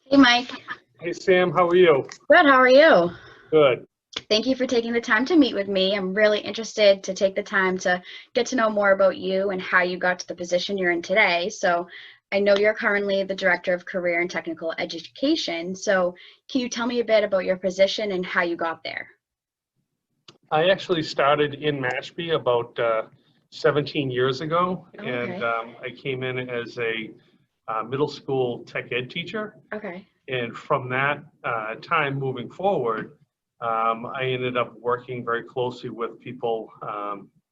Hey, Mike. Hey Sam, how are you? Good, how are you? Good. Thank you for taking the time to meet with me. I'm really interested to take the time to get to know more about you and how you got to the position you're in today. So I know you're currently the Director of Career and Technical Education. So can you tell me a bit about your position and how you got there? I actually started in Mashpee about 17 years ago, Oh, and okay. I came in as a middle school tech ed teacher. Okay. And from that time moving forward, I ended up working very closely with people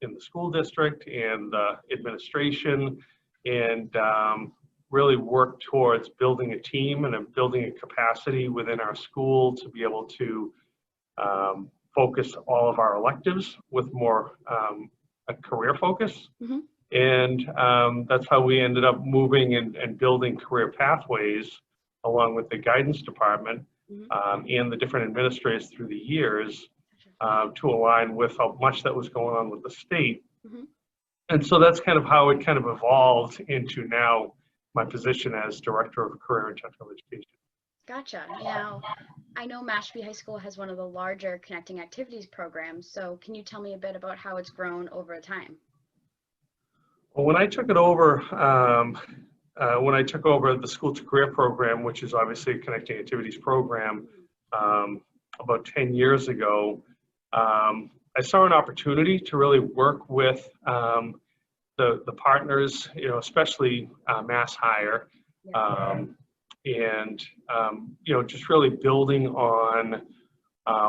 in the school district and administration, and really worked towards building a team and building a capacity within our school to be able to focus all of our electives with more a career focus. Mm-hmm. And that's how we ended up moving and building career pathways along with the guidance department and the different administrators through the years to align with how much that was going on with the state. Mm-hmm. And so that's kind of how it kind of evolved into now my position as Director of Career and Technical Education. Gotcha. Now, I know Mashpee High School has one of the larger connecting activities programs. So can you tell me a bit about how it's grown over time? Well, when I took it over, the School to Career program, which is obviously a connecting activities program, about 10 years ago, I saw an opportunity to really work with the partners, especially Mass Hire, and just really building on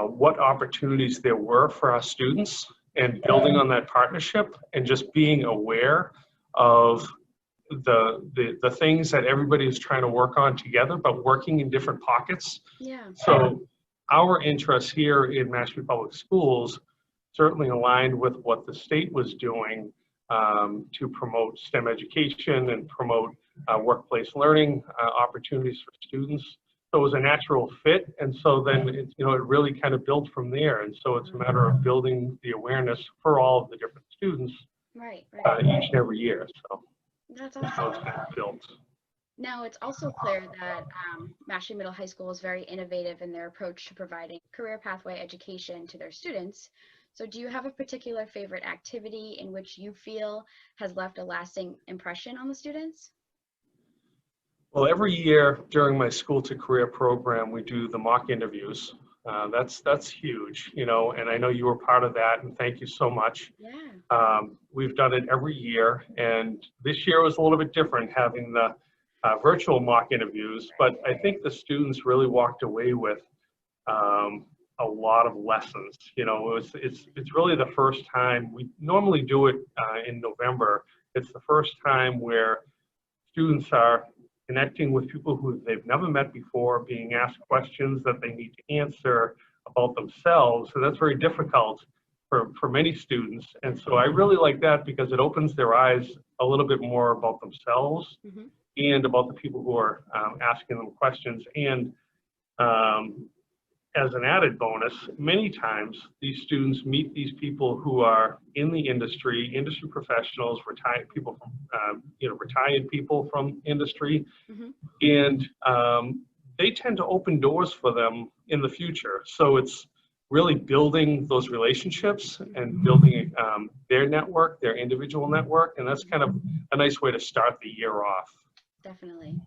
what opportunities there were for our students and building on that partnership and just being aware of the things that everybody is trying to work on together, but working in different pockets. Yeah. So our interests here in Mashpee Public Schools certainly aligned with what the state was doing to promote STEM education and promote workplace learning opportunities for students. So it was a natural fit, and so then it really kind of built from there. And so it's a matter of building the awareness for all of the different students Right. each and every year. So That's that's how it's awesome. kind of built. Now, it's also clear that Mashpee Middle High School is very innovative in their approach to providing career pathway education to their students. So do you have a particular favorite activity in which you feel has left a lasting impression on the students? Well, every year during my School to Career program, we do the mock interviews. That's huge, and I know you were part of that, and thank you so much. Yeah. We've done it every year, and this year was a little bit different having the virtual mock interviews, but I think the students really walked away with a lot of lessons. It's really the first time. We normally do it in November. It's the first time where students are connecting with people who they've never met before, being asked questions that they need to answer about themselves. So that's very difficult for many students. And so I really like that because it opens their eyes a little bit more about themselves and about the people who are asking them questions. And as an added bonus, many times these students meet these people who are in the industry professionals, retired people from, retired people from industry, and they tend to open doors for them in the future. So it's really building those relationships and building their network, their individual network, and that's kind of a nice way to start the year off. Definitely.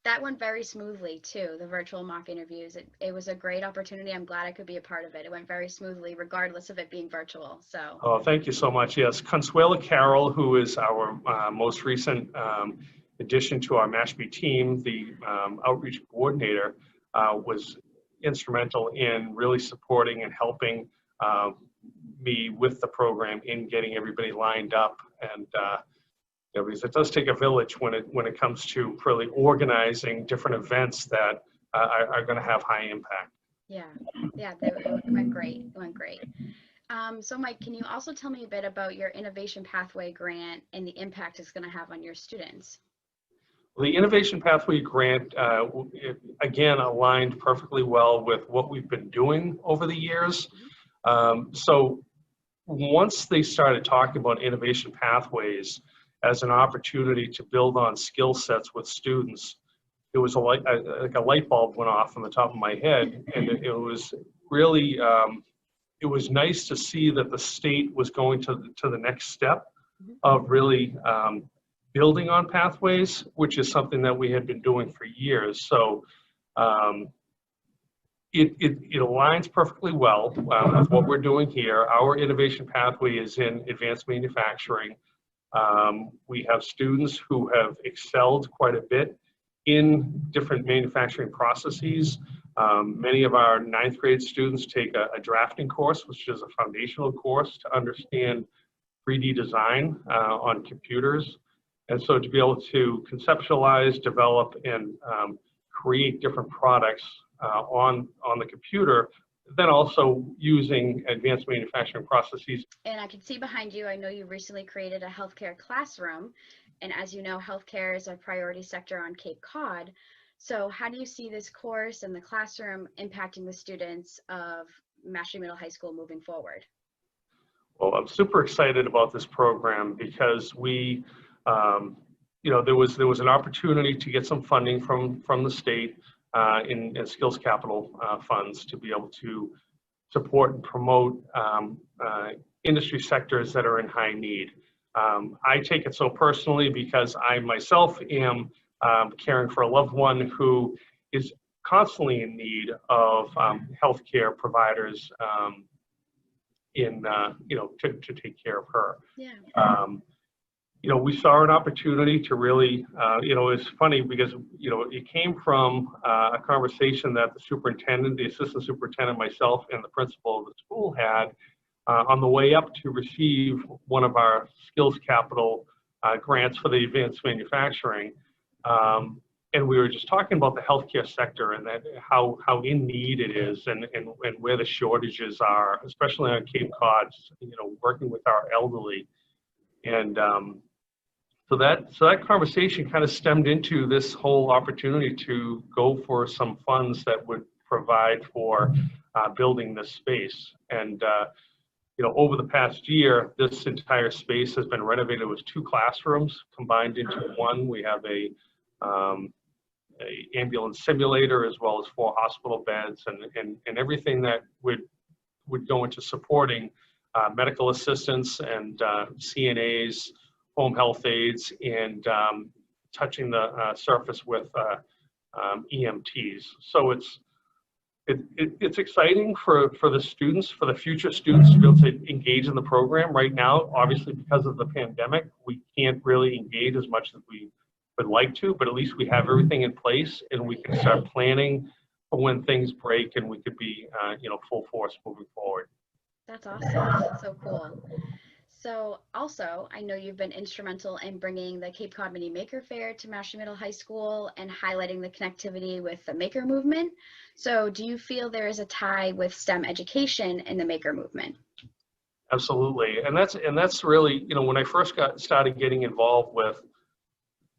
That went very smoothly too, the virtual mock interviews. It was a great opportunity. I'm glad I could be a part of it. It went very smoothly regardless of it being virtual. So. Oh, thank you so much. Yes, Consuela Carroll, who is our most recent addition to our Mashpee team, the outreach coordinator, was instrumental in really supporting and helping me with the program in getting everybody lined up. And because it does take a village when it comes to really organizing different events that are going to have high impact. Yeah, it went great. It went great. So Mike, can you also tell me a bit about your Innovation Pathway grant and the impact it's going to have on your students? The Innovation Pathway grant, again, aligned perfectly well with what we've been doing over the years. So once they started talking about innovation pathways as an opportunity to build on skill sets with students, it was like a light bulb went off on the top of my head, and it was really it was nice to see that the state was going to the next step of really building on pathways, which is something that we had been doing for years. So it aligns perfectly well with what we're doing here. Our innovation pathway is in advanced manufacturing. We have students who have excelled quite a bit in different manufacturing processes. Many of our 9th grade students take a drafting course, which is a foundational course to understand 3D design on computers. And so to be able to conceptualize, develop, and create different products on the computer, then also using advanced manufacturing processes. And I can see behind you, I know you recently created a healthcare classroom. And as you know, healthcare is a priority sector on Cape Cod. So how do you see this course and the classroom impacting the students of Mashpee Middle High School moving forward? Well, I'm super excited about this program because we, you know, there was an opportunity to get some funding from the state in skills capital funds to be able to support and promote industry sectors that are in high need. I take it so personally because I myself am caring for a loved one who is constantly in need of healthcare providers in you know, to take care of her. Yeah. You know, we saw an opportunity to really, you know, it's funny because, you know, it came from a conversation that the superintendent, the assistant superintendent, myself, and the principal of the school had on the way up to receive one of our skills capital grants for the advanced manufacturing. And we were just talking about the healthcare sector and that how in need it is and where the shortages are, especially on Cape Cod, you know, working with our elderly. And so that conversation kind of stemmed into this whole opportunity to go for some funds that would provide for building this space. And you know, over the past year, this entire space has been renovated with 2 classrooms combined into one. We have a ambulance simulator as well as 4 hospital beds and everything that would go into supporting medical assistants and CNAs, home health aides, and touching the surface with EMTs. So it's exciting for the students, for the future students to be able to engage in the program. Right now, obviously, because of the pandemic, we can't really engage as much as we would like to, but at least we have everything in place and we can start planning for when things break and we could be, you know, full force moving forward. That's awesome. That's so cool. So also, I know you've been instrumental in bringing the Cape Cod Mini Maker Faire to Mashpee Middle High School and highlighting the connectivity with the maker movement. So do you feel there is a tie with STEM education in the maker movement? Absolutely. And that's really, you know, when I first started getting involved with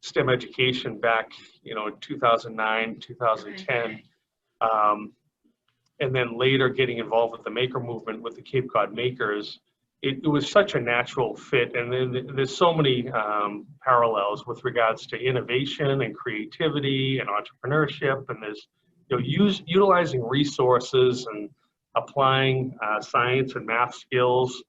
STEM education back, you know, in 2009, 2010, and then later getting involved with the maker movement with the Cape Cod Makers, it was such a natural fit. And then there's so many parallels with regards to innovation and creativity and entrepreneurship. And there's, you know, utilizing resources and applying science and math skills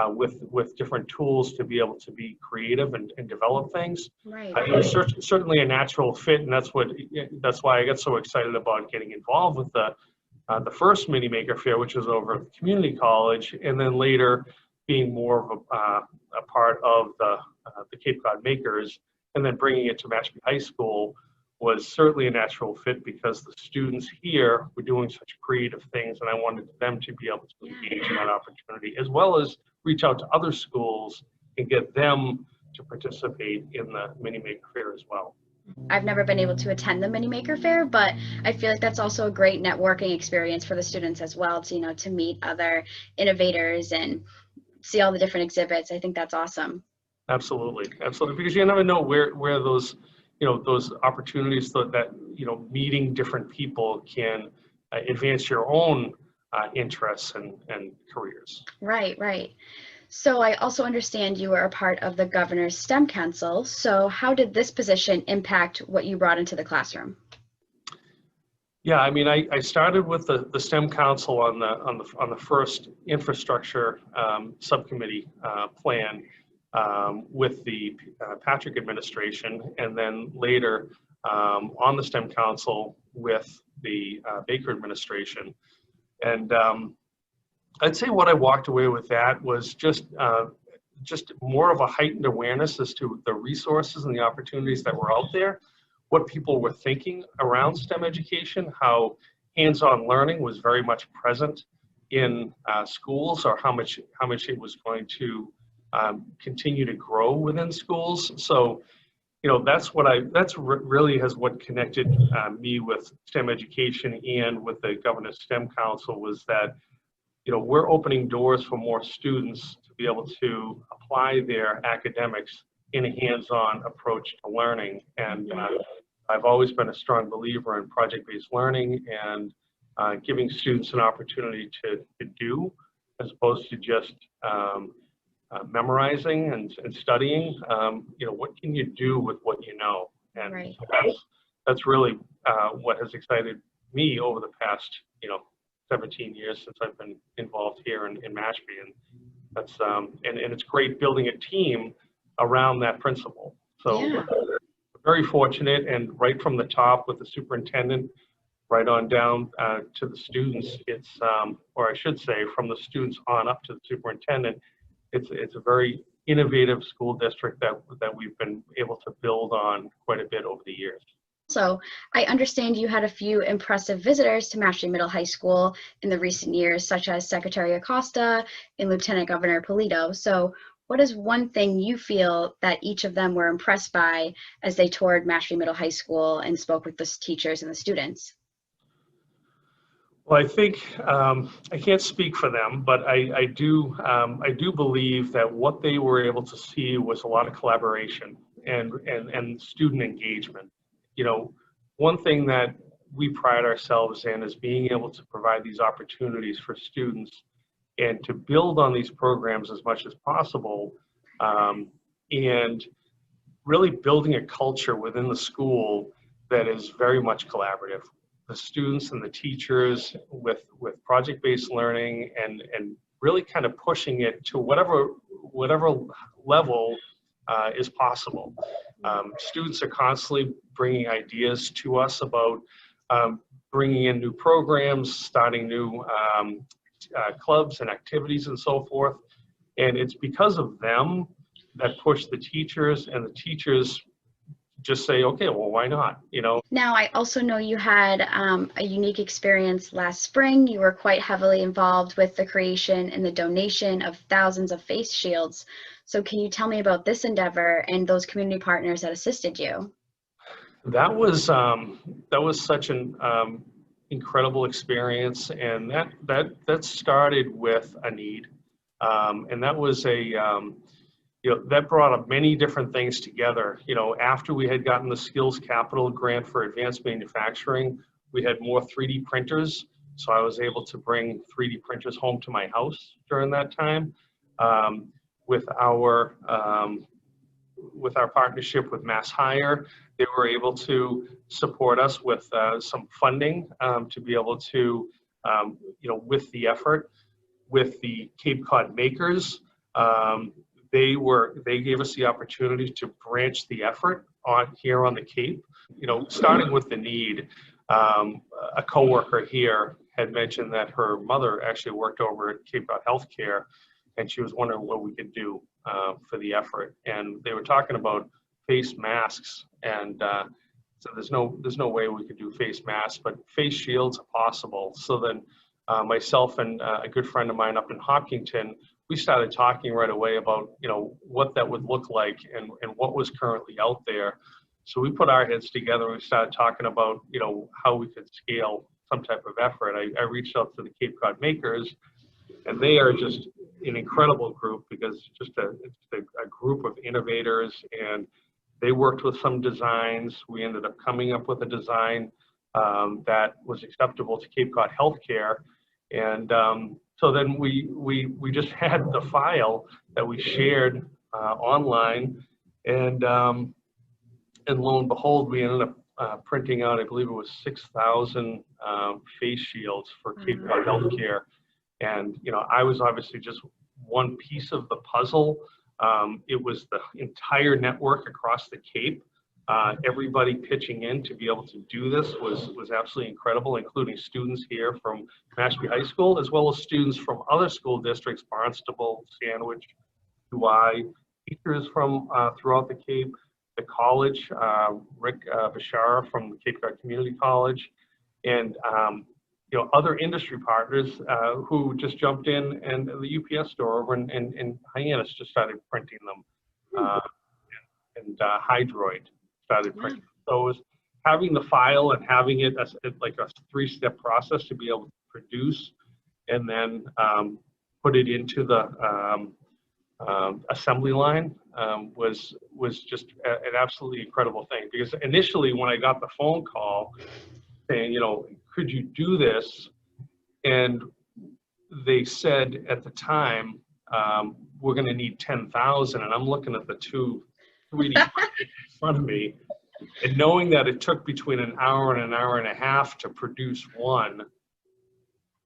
with different tools to be able to be creative and develop things. Right. It was certainly a natural fit, and that's why I got so excited about getting involved with the first Mini Maker Faire, which was over at the community college, and then later being more of a part of the Cape Cod Makers, and then bringing it to Mashpee High School was certainly a natural fit because the students here were doing such creative things, and I wanted them to be able to engage in that opportunity, as well as reach out to other schools and get them to participate in the Mini Maker Faire as well. I've never been able to attend the Mini Maker Faire, but I feel like that's also a great networking experience for the students as well, to, you know, to meet other innovators and see all the different exhibits. I think that's awesome. Absolutely, absolutely, because you never know where those, you know, those opportunities that you know, meeting different people can advance your own interests and careers. Right, right. So I also understand you were a part of the Governor's STEM Council. So how did this position impact what you brought into the classroom? Yeah, I mean, I started with the STEM Council on the first infrastructure subcommittee plan with the Patrick administration, and then later on the STEM Council with the Baker administration. And I'd say what I walked away with that was just more of a heightened awareness as to the resources and the opportunities that were out there, what people were thinking around STEM education, how hands-on learning was very much present in schools, or how much it was going to continue to grow within schools. So, you know, really has what connected me with STEM education and with the Governor's STEM Council, was that, you know, we're opening doors for more students to be able to apply their academics in a hands-on approach to learning. And I've always been a strong believer in project-based learning and giving students an opportunity to do, as opposed to just memorizing and studying. You know, what can you do with what you know? And Right. that's really what has excited me over the past, you know, 17 years since I've been involved here in Mashpee. And that's and it's great building a team around that principle. So Yeah. very fortunate, and right from the top with the superintendent, right on down to the students, it's or I should say from the students on up to the superintendent, it's a very innovative school district that we've been able to build on quite a bit over the years. So I understand you had a few impressive visitors to Mashpee Middle High School in the recent years, such as Secretary Acosta and Lieutenant Governor Polito. So what is one thing you feel that each of them were impressed by as they toured Mashpee Middle High School and spoke with the teachers and the students? Well, I think I can't speak for them, but I do believe that what they were able to see was a lot of collaboration and student engagement. You know, one thing that we pride ourselves in is being able to provide these opportunities for students and to build on these programs as much as possible, and really building a culture within the school that is very much collaborative. The students and the teachers with project-based learning and really kind of pushing it to whatever level is possible. Students are constantly bringing ideas to us about bringing in new programs, starting new clubs and activities and so forth. And it's because of them that push the teachers, and the teachers just say, okay, well, why not? You know. Now, I also know you had a unique experience last spring. You were quite heavily involved with the creation and the donation of thousands of face shields. So can you tell me about this endeavor and those community partners that assisted you? That was such an incredible experience, and that started with a need, and that was you know, that brought up many different things together. You know, after we had gotten the Skills Capital grant for advanced manufacturing, we had more 3D printers, so I was able to bring 3D printers home to my house during that time. With our partnership with Mass Hire, they were able to support us with some funding to be able to, you know, with the effort. With the Cape Cod Makers, they gave us the opportunity to branch the effort here on the Cape. You know, starting with the need, a coworker here had mentioned that her mother actually worked over at Cape Cod Healthcare, and she was wondering what we could do for the effort. And they were talking about face masks, and so there's no way we could do face masks, but face shields are possible. So then myself and a good friend of mine up in Hopkinton, we started talking right away about, you know, what that would look like and what was currently out there. So we put our heads together and we started talking about, you know, how we could scale some type of effort. I reached out to the Cape Cod Makers, and they are just an incredible group, because it's a group of innovators, and they worked with some designs. We ended up coming up with a design that was acceptable to Cape Cod Healthcare, and so then we just had the file that we shared online, and lo and behold, we ended up printing out, I believe it was 6,000 face shields for Cape Cod healthcare. And, you know, I was obviously just one piece of the puzzle. It was the entire network across the Cape. Everybody pitching in to be able to do this was absolutely incredible, including students here from Mashpee High School, as well as students from other school districts, Barnstable, Sandwich, UI, teachers from throughout the Cape, the college, Rick Bashara from the Cape Cod Community College, and you know, other industry partners who just jumped in, and the UPS store over in Hyannis just started printing them, and Hydroid started printing. So it was having the file and having it as like a 3-step process to be able to produce and then put it into the assembly line was just an absolutely incredible thing. Because initially when I got the phone call saying, you know, could you do this? And they said at the time, we're going to need 10,000. And I'm looking at the 3D in front of me, and knowing that it took between an hour and an hour and a half to produce one,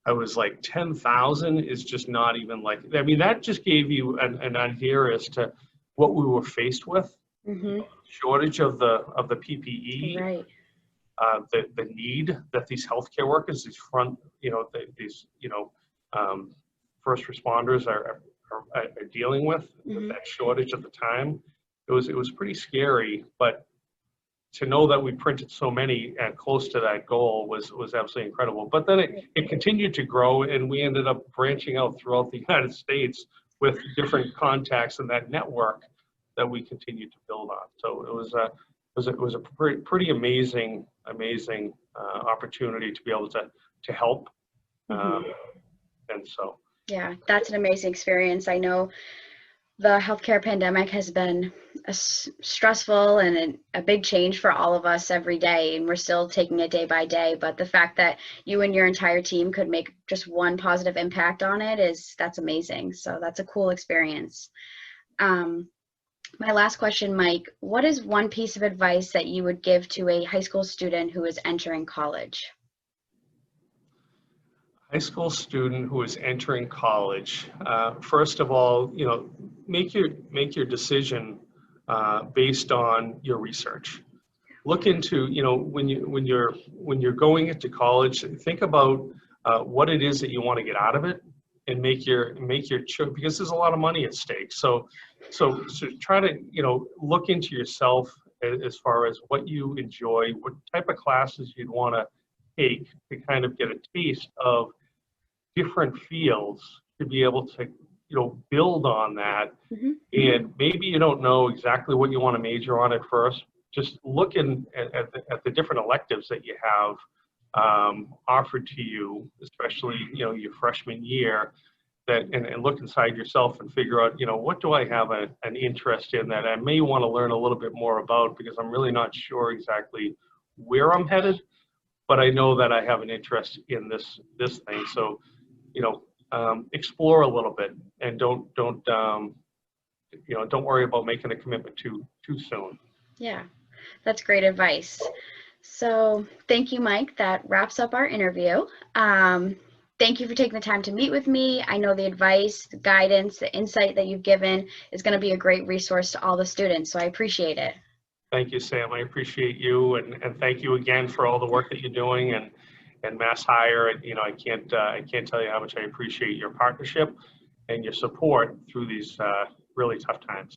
I was like, 10,000 is just not even like, I mean, that just gave you an idea as to what we were faced with. Shortage of the PPE, Right. The need that these healthcare workers, these front, you know, these, you know, first responders are dealing with that shortage at the time. It was pretty scary, but to know that we printed so many close to that goal was absolutely incredible. But then it continued to grow, and we ended up branching out throughout the United States with different contacts in that network that we continued to build on. So it was a pretty amazing opportunity to be able to help. And so. Yeah, that's an amazing experience. I know the healthcare pandemic has been stressful and a big change for all of us every day, and we're still taking it day by day. But the fact that you and your entire team could make just one positive impact on it that's amazing. So that's a cool experience. My last question, Mike, what is one piece of advice that you would give to a high school student who is entering college? High school student who is entering college, first of all, you know, make your decision based on your research. Look into, you know, when you're going into college, think about what it is that you want to get out of it, and make your choice, because there's a lot of money at stake. So try to, you know, look into yourself as far as what you enjoy, what type of classes you'd want to take to kind of get a taste of different fields, to be able to, you know, build on that. And maybe you don't know exactly what you want to major on at first. Just look at the different electives that you have offered to you, especially, you know, your freshman year, and look inside yourself and figure out, you know, what do I have an interest in that I may want to learn a little bit more about, because I'm really not sure exactly where I'm headed, but I know that I have an interest in this thing. So, you know, explore a little bit, and don't worry about making a commitment too soon. Yeah, that's great advice. So thank you, Mike. That wraps up our interview. Thank you for taking the time to meet with me. I know the advice, the guidance, the insight that you've given is going to be a great resource to all the students, so I appreciate it. Thank you, Sam. I appreciate you, and thank you again for all the work that you're doing, and Mass Hire. And, you know, I can't tell you how much I appreciate your partnership and your support through these really tough times.